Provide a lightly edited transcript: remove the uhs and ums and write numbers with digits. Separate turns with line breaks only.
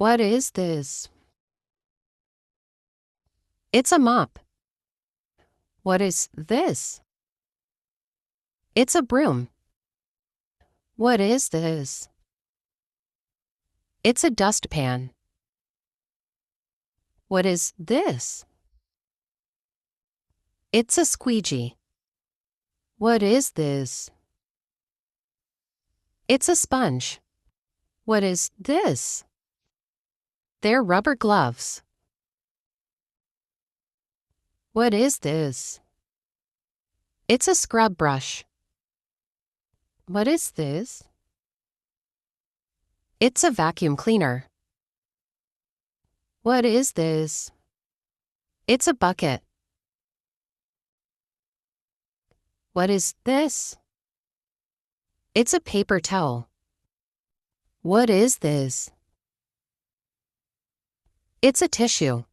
What is this? It's a mop. What is this? It's a broom. What is this? It's a dustpan. What is this? It's a squeegee. What is this? It's a sponge. What is this? They're rubber gloves. What is this? It's a scrub brush. What is this? It's a vacuum cleaner. What is this? It's a bucket. What is this? It's a paper towel. What is this? It's a tissue.